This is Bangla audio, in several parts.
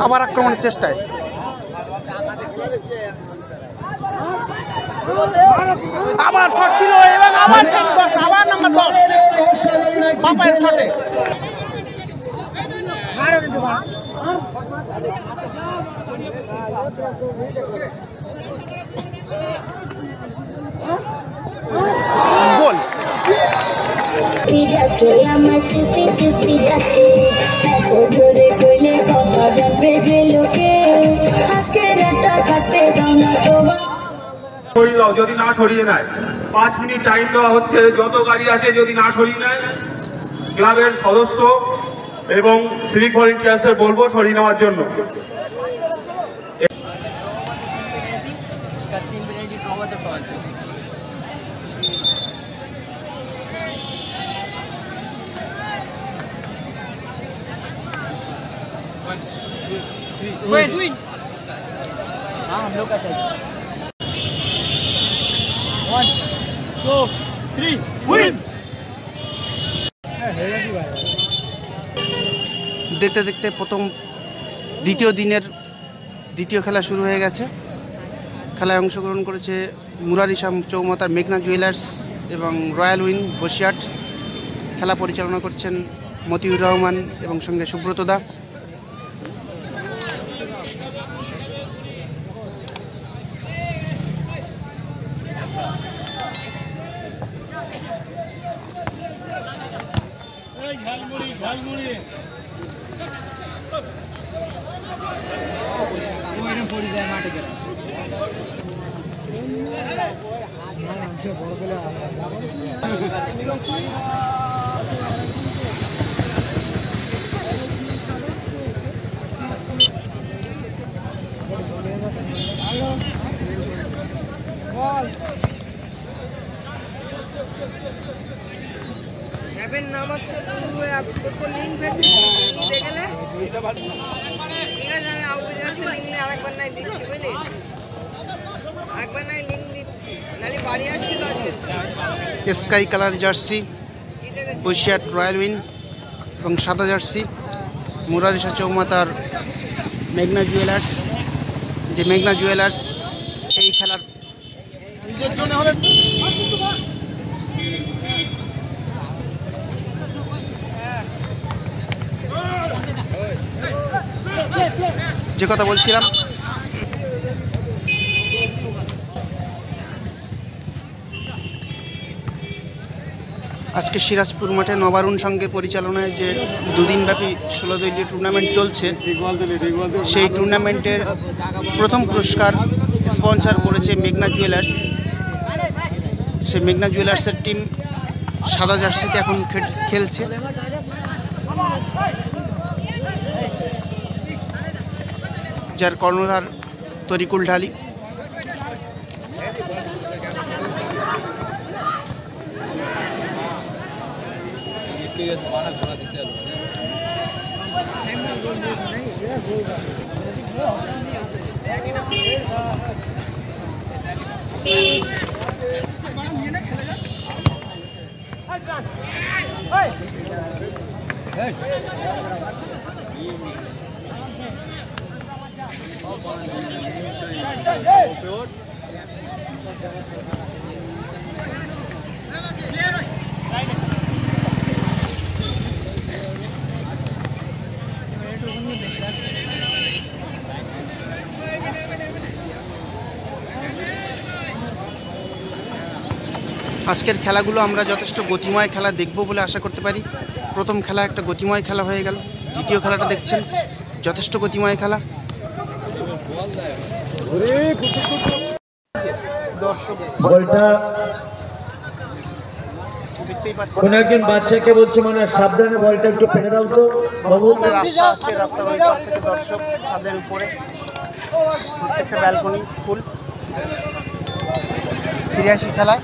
আবার আক্রমণের চেষ্টায় আবার শট ছিল এবং আবার সেই 10 আবার নাম্বার 10 বাপায়ের শটে গোল যদি না সরিয়ে নেয় 5 মিনিট টাইম দেওয়া হচ্ছে, যত গাড়ি আছে যদি না সরিয়ে নেয় ক্লাবের সদস্য এবং সিভিক ভলেন্টিয়ার্সদের বলবো সরিয়ে নেওয়ার জন্য। हम लोग का 1 2 3 win। দেখতে দেখতে প্রথম দ্বিতীয় দিনের দ্বিতীয় খেলা শুরু হয়ে গেছে। খেলায় অংশগ্রহণ করেছে মুরারি চৌমাতার মেঘনা জুয়েলার্স এবং রয়্যাল উইন বসিরহাট। খেলা পরিচালনা করছেন মতিউর রহমান এবং সঙ্গে সুব্রত দা। নাম হচ্ছে তো লিঙ্ক ভেটে দেখলে ঠিক আছে, আমি আউটডোর লিঙ্ক আরেকবার নাই দিচ্ছি, বুঝলি? আরেকবার নাই লিঙ্ক দিচ্ছি, নাহলে বাড়ি আসবি তো আজকে। Sky colour jersey Basirhat royal win এবং সাদা জার্সি মুরারিশা চৌমাতার মেঘনা জুয়েলার্স। যে মেঘনা জুয়েলার্স এই খেলার যে কথা বলছিলাম, আজকে সিরাজপুর মাঠে নবারুণ সংঘের পরিচালনায় যে দুদিনব্যাপী 16 দলীয় টুর্নামেন্ট চলছে, সেই টুর্নামেন্টের প্রথম পুরস্কার স্পন্সর করেছে মেঘনা জুয়েলার্স। সেই মেঘনা জুয়েলার্সের টিম সাদা জার্সিতে এখন খেলছে। যার কর্ণধার তরিকুল ঢালি। আজকের খেলাগুলো আমরা যথেষ্ট গতিময় খেলা দেখব বলে আশা করতে পারি। প্রথম খেলা একটা গতিময় খেলা হয়ে গেল, দ্বিতীয় খেলাটা দেখছেন যথেষ্ট গতিময় খেলা। কোন একজন বাচ্চাকে বলছে মানে সাবধানে বলটা একটু ফেলে দাও তো বাবু। রাস্তা আছে, রাস্তার ওই পার থেকে দর্শক ছাদের উপরে, প্রত্যেকটা ব্যালকনি ফুল। ফিরে আসি খেলায়।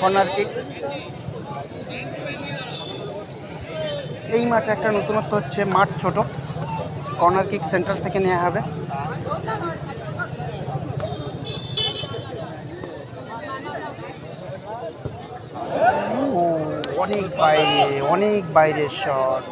Corner kick. এই মাঠে একটা নতুনত্ব হচ্ছে, মাঠ ছোট, কর্নার কিক সেন্টার থেকে নেওয়া হবে। অনেক বাইরের শট।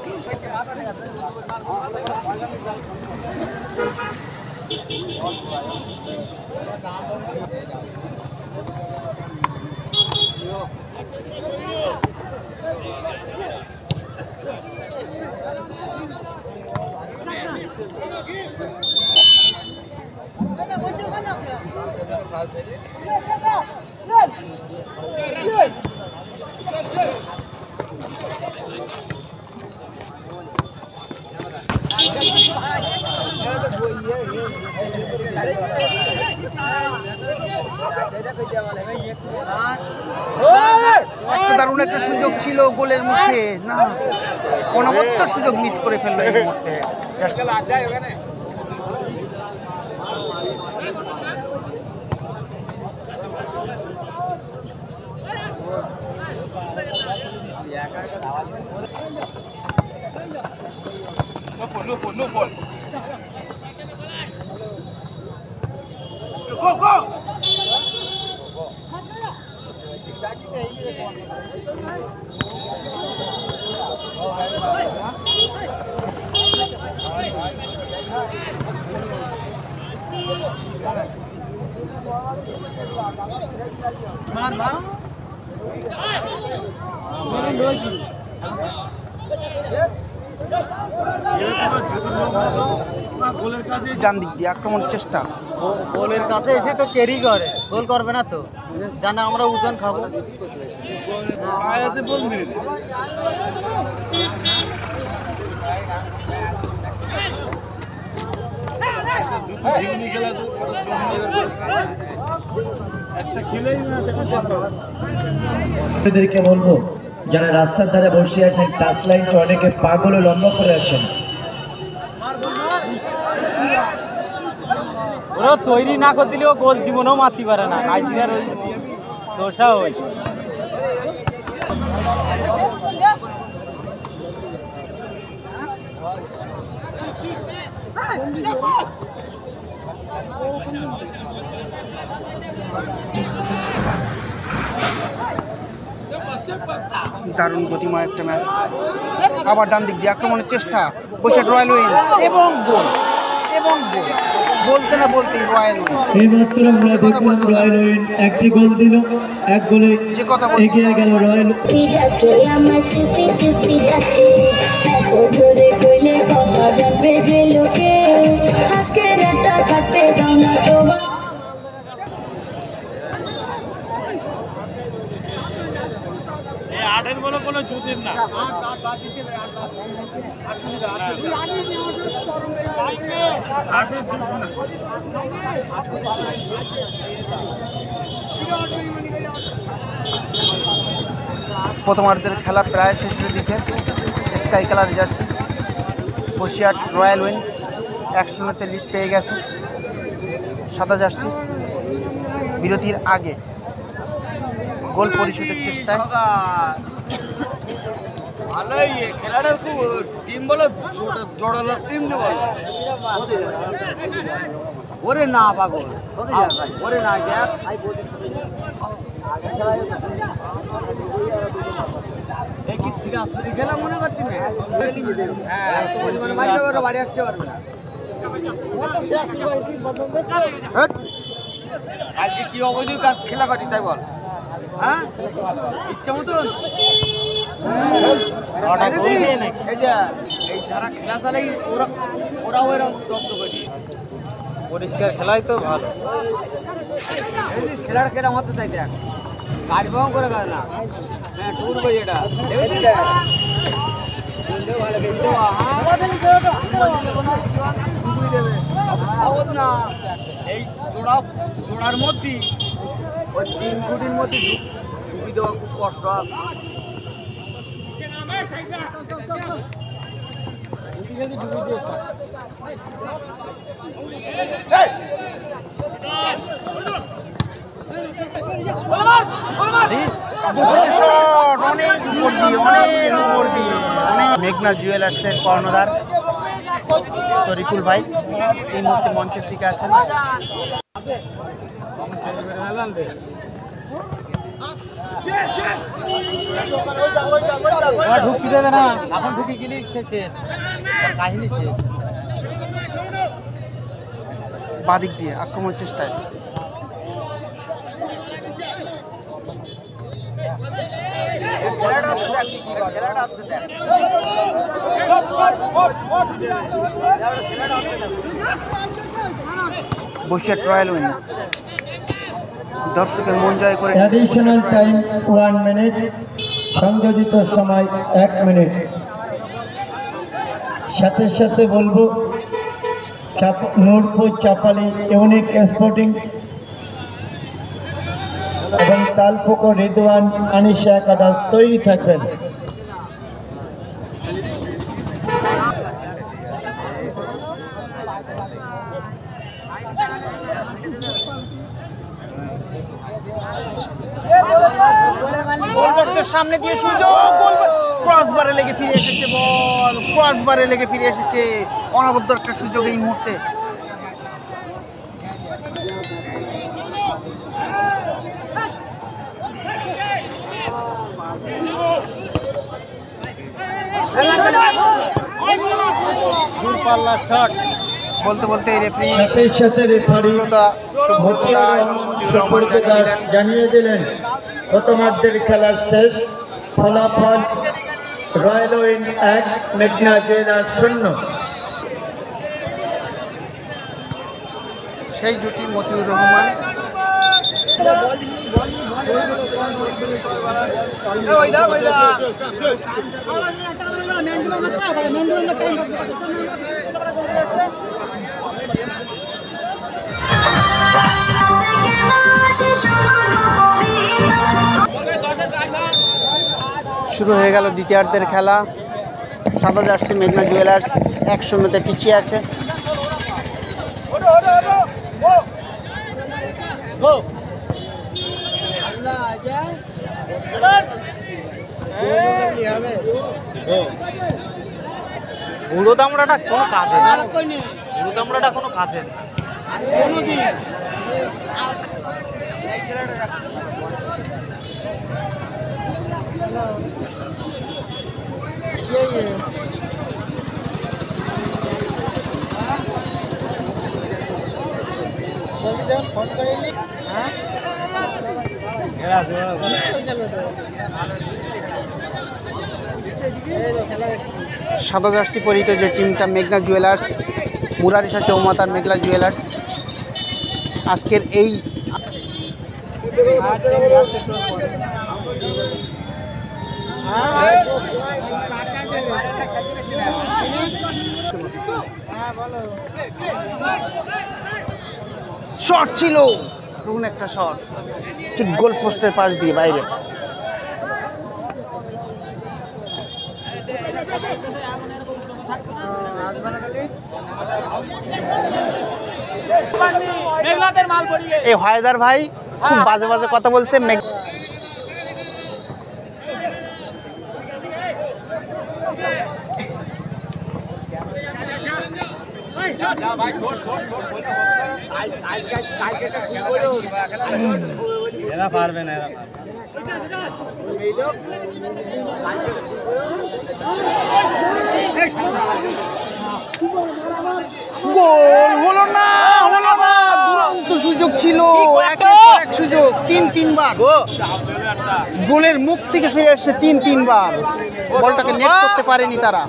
দারুণ একটা সুযোগ ছিল গোলের মুখে, না অনবদ্য সুযোগ মিস করে ফেললো এই মুহূর্তে। No fall. Go, go! ডান দিক দিয়ে আক্রমণের চেষ্টা, গোলের কাছে এসে তো ক্যারি করে, গোল করবে না তো, জানা আমরা ওজন খাবো। এদেরকে বলবো যারা রাস্তার ধারে বসে আছেন, টাচ লাইনটা অনেকে পাগলে লম্বা করে আছেন, ওরা তৈরি না করে দিলেও গোল জীবনেও মারতে পারে না। নাইজেরিয়ার ওই দোষা ওই দারুণ গতিময় একটা ম্যাচ। আবার ডান দিক দিয়ে আক্রমণের চেষ্টা, বসে রয়্যাল উইন এবং গোল, বলতে না বলতেই রয়্যাল উইন। এইমাত্র আমরা দেখলাম রয়্যাল উইন একটি গোল দিল, এক গোলে যে কথা এগিয়ে গেল রয়্যাল। আমার চুপি চুপি ডাকে, এত জোরে কইলে কথা জানবে যে লোকে, আজকে রাতটা কাটতে দাও না তোমার। আটের বলে কোনো জুতির না। প্রথমার্ধের খেলা প্রায় শেষের দিকে। Sky colour jersey Basirhat royal win 1-0 lead পেয়ে গেছে। সাদা জার্সি বিরতির আগে গোল পরিশোধের চেষ্টায়। ভালোই খেলাটা খুব টিম বলো, জোড়ালো টিম না বলো। ওরে না পাগল, ওরে না গ্যাপ কি সিরাজপুরি খেলা মনে করতি না? বাড়ি আসতে পারবে না। আজকে কি অবৈধ কাজ খেলা পারি তাই বল, হ্যাঁ ইচ্ছা মতন। এই যে এই যারা খেলা চালাই ওরাও এরকম দগ্ধ করি। পরিষ্কার খেলাই তো ভালো, খেলার কেটা মতো চাই দেখ, গাড়ি পাও করে গেল না। হ্যাঁ টুর করি এটা না, এই জোড়ার মধ্যে ওই 3 ফুটির মধ্যে ডুবি দেওয়া খুব কষ্ট আছে। শট অনেক উপর দিয়ে অনেক। মেঘনা জুয়েলার্সের কর্ণধার তরিকুল ভাই এই মুহূর্তে মঞ্চের দিকে আছেন। ঢুকি দেবে না, এখন ঢুকি গেলেই শেষ, কাহিনী শেষ। বাদিক দিয়ে আক্রমণ চেষ্টায় বসিরহাট রয়্যাল উইন্স দর্শকের মন জয় করে। অ্যাডিশনাল টাইম 1 মিনিট, সংযোজিত সময় 1 মিনিট। সাথে সাথে বলবো নূরপুর চাপালি ইউনিক স্পোর্টিং এবং তালপুকুর রিদওয়ান আনিশা একাদশ তৈরি থাকবেন। গোলবক্সের সামনে দিয়ে সুযোগ, ক্রসবারে লেগে ফিরে এসেছে বল, ক্রসবারে লেগে ফিরে এসেছে। অনবদ্য একটা সুযোগ এই মুহূর্তে। বলতে বলতে রেফারি সাথে রেফারি জানিয়ে দিলেন প্রথমার্ধের খেলার শেষ ফলাফল রয়্যাল উইন 1 মেঘনা জুয়েলার্স 0। সেই জুটি মতিউর রহমান শুরু হয়ে গেল দ্বিতীয়ার্ধের খেলা। সাদা জার্সি মেঘনা জুয়েলার্স 1-0 পিছিয়ে আছে। বুড়ো দামড়াটা কোনো কাজে না, বুড়ো দামড়াটা কোনো কাজে না। সাদা জার্সি পরিহিত যে টিমটা মেঘনা জুয়েলার্স, মুরারিশা চৌমাতার মেঘনা জুয়েলার্স আজকের এই শট ছিল, দারুণ একটা শট, ঠিক গোল পোস্টের পাশ দিয়ে বাইরে। এই হায়দার ভাই খুব বাজে বাজে কথা বলছে। এরা পারবে না, এরা গোল হলো না, দুরন্ত সুযোগ ছিল, একের পর এক সুযোগ, তিনবার গোলের মুখ থেকে ফিরে এসছে, তিনবার বলটাকে নেট করতে পারেনি তারা।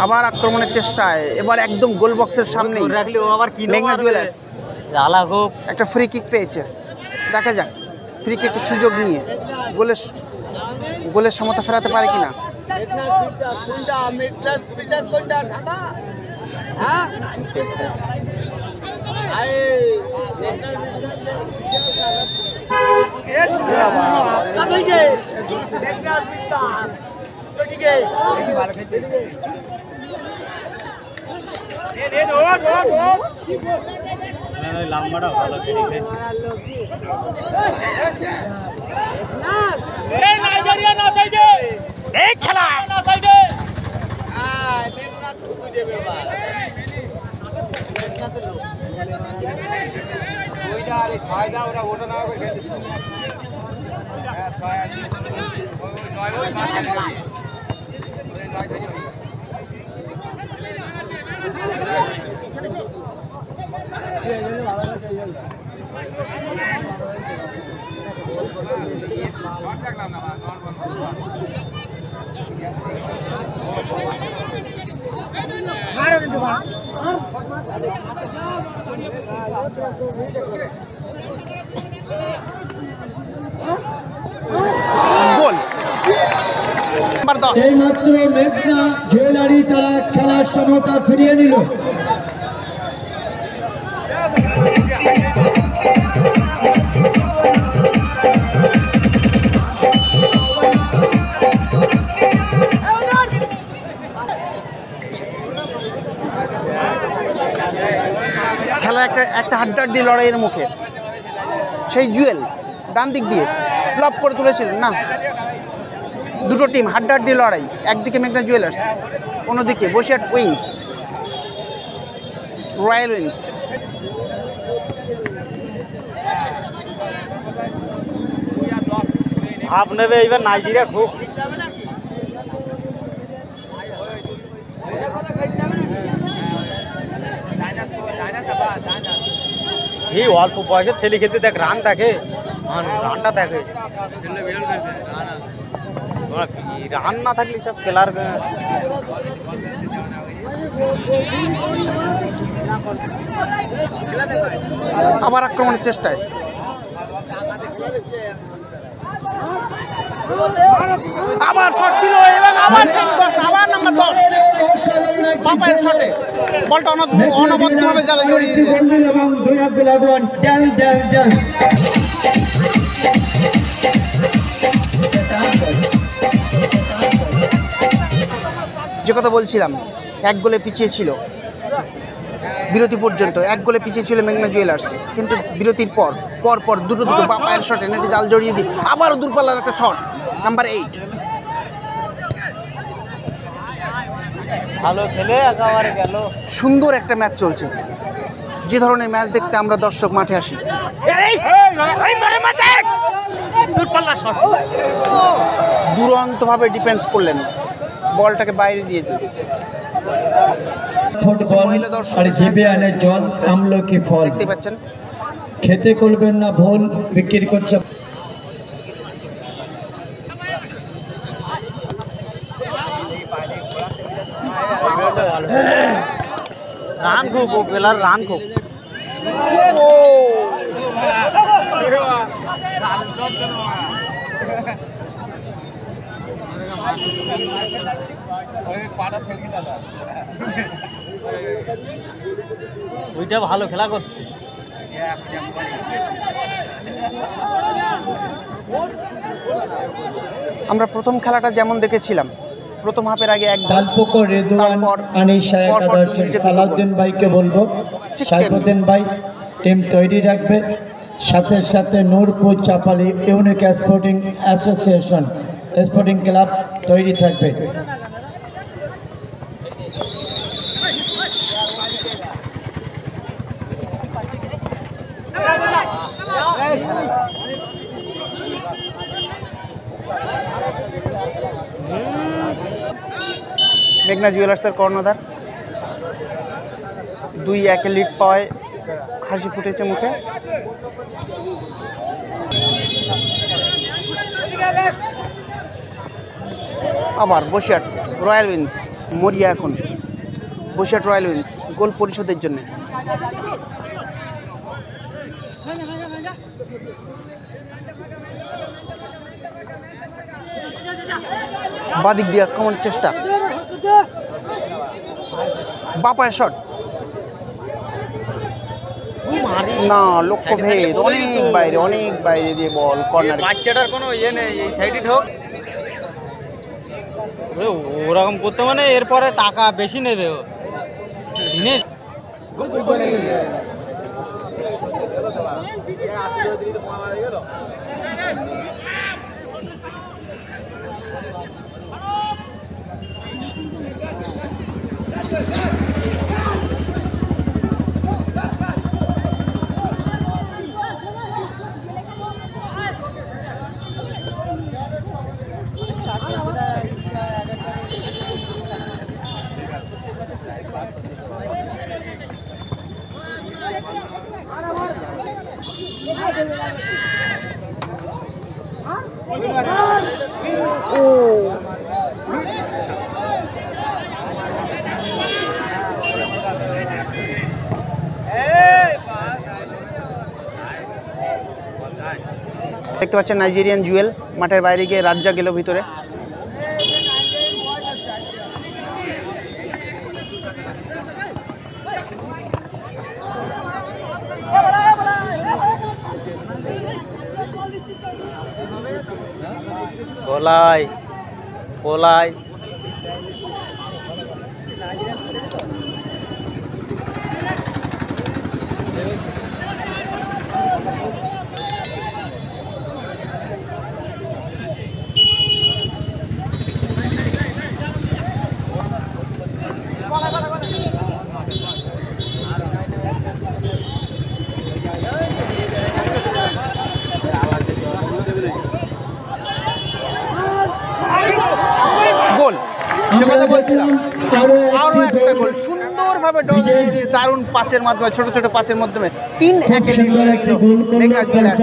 আবার আক্রমণের চেষ্টায়, এবার একদম গোল বক্সের সামনে মেঘনা জুয়েলার্স একটা ফ্রি কিক পেয়েছে। দেখা যাক ফ্রি কিকের সুযোগ নিয়ে গোলের সমতা ফেরাতে পারে কিনা। লম্বাটা ভালো খেলা গোল নাম্বার 10। এইমাত্র মেঘনা জুয়েলারি তারা খেলার সমতা ফিরিয়ে নিল। খেলা একটা হাড্ডাহাড্ডি লড়াইয়ের মুখে সেই জুয়েল ডান দিক দিয়ে ব্লক করে তুলেছিলেন না, দুটো টিম হাড্ডাহাড্ডি লড়াই, একদিকে মেঘনা জুয়েলার্স, অন্যদিকে বসিরহাট উইংস, রয়্যাল উইংস। ভাব নেবে এইবার নাইজেরিয়া খুব এই অল্প বয়সের ছেলে খেলতে দেখ, রানটাকে রানটা দেখে, রান না থাকলে সব খেলার আবার আক্রমণের চেষ্টায় আবার শট ছিল এবং আবার সেই 10, আবার নাম্বার 10 বাপায়ের শটে বলটা অনবদ্যভাবে জালে জড়িয়ে দিলেন। যে কথা বলছিলাম, 1 গোলে পিছিয়ে ছিল বিরতি পর্যন্ত, 1 গোলে পিছিয়ে ছিল মেঘনা জুয়েলার্স, কিন্তু বিরতির পর দুটো বাপায়ের শটে নেটে জাল জড়িয়ে দিই, আবারও দূরপাল্লার একটা শট নাম্বার 8। ভালো খেলে একেবারে গেল। সুন্দর একটা ম্যাচ চলছে। যে ধরনের ম্যাচ দেখতে আমরা দর্শক মাঠে আসি, দুরন্তভাবে ডিফেন্স করলেন, বলটাকে বাইরে দিয়েছে। মহিলা দর্শক জল আমলকি ফল দেখতে পাচ্ছেন, খেতে করবেন না ভুল, বিক্রি করছে। রান খুব পেলার রান খুব ওইটা ভালো খেলা করছে। আমরা প্রথম খেলাটা যেমন দেখেছিলাম, প্রথম হাফের আগে এক তালপোকর রেদওয়ান আনিশা একাদশের সালাউদ্দিন ভাইকে বলবো, সাইফুদ্দিন ভাই টিম তৈরি রাখবে, সাথে সাথে Nurpur Chapali unique sporting association sporting club তৈরি থাকবে। মেঘনা জুয়েলার্সের কর্ণধার 2-1 লিড পাওয়ায় হাসি ফুটেছে মুখে। আবার বসিরহাট রয়্যাল উইংস মরিয়া, এখন বসিরহাট রয়্যাল উইংস গোল পরিশোধের জন্য। বাদিক দিয়ে আক্রমণের চেষ্টা, বাপায়ের শট না, লক্ষ্য ভেদ, অনেক বাইরে দিয়ে বল কর্নার। বাচ্চাটার কোনো ইয়ে নেই, এই সাইডে ঢোক। ওরকম করতে মানে এরপরে টাকা বেশি নেবে ও জিনিস। দেখতে পাচ্ছেন নাইজেরিয়ান জুয়েল মাঠের বাইরে গিয়ে রাজ্জা গেল ভিতরে। পোলাই পোলাই গোল, যে কথা বলছিলাম, আরও একটা গোল সুন্দরভাবে ডজ দিয়ে দিয়ে দারুণ পাসের মাধ্যমে, ছোট ছোট পাসের মাধ্যমে 3-1 লিড নিল মেঘনা জুয়েলার্স।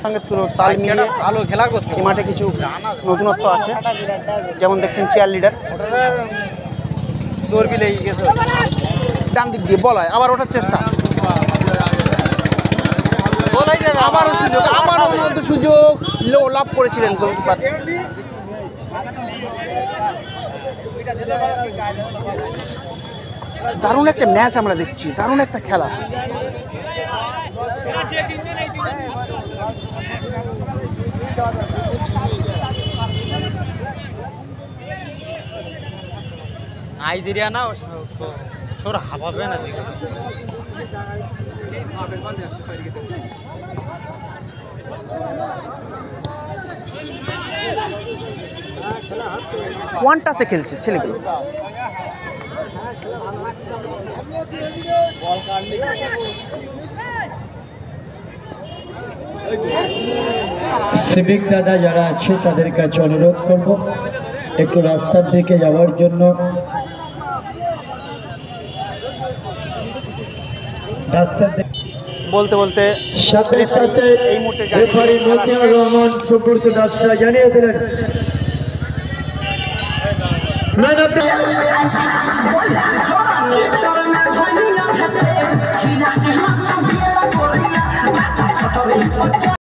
সঙ্গে তাল মিলিয়ে ভালো খেলা করতে এই মাঠে কিছু নতুনত্ব আছে, যেমন দেখছেন চেয়ার লিডার চর্বি লেগে গেছে, ডান দিক দিয়ে বল হয়, আবার ওঠার চেষ্টা, আবারও সুযোগ, আবারও মধ্যে সুযোগ লাভ করেছিলেন গোলকিপার। দারুণ একটা ম্যাচ আমরা দেখছি, দারুণ একটা খেলা। নাইজেরিয়া না সর হাবাবে না জিগো। ওয়ান টাচে খেলছে ছেলেগুলো। সিভিক দাদা যারা আছে তাদের কাছে অনুরোধ করব একটু রাস্তার দিকে যাওয়ার জন্য। বলতে বলতে সাথে সাথে এই মুহূর্তে রেফারি মতিয়ার রহমান সুব্রত দাসরা জানিয়ে দিলেন ম্যান অফ দ্য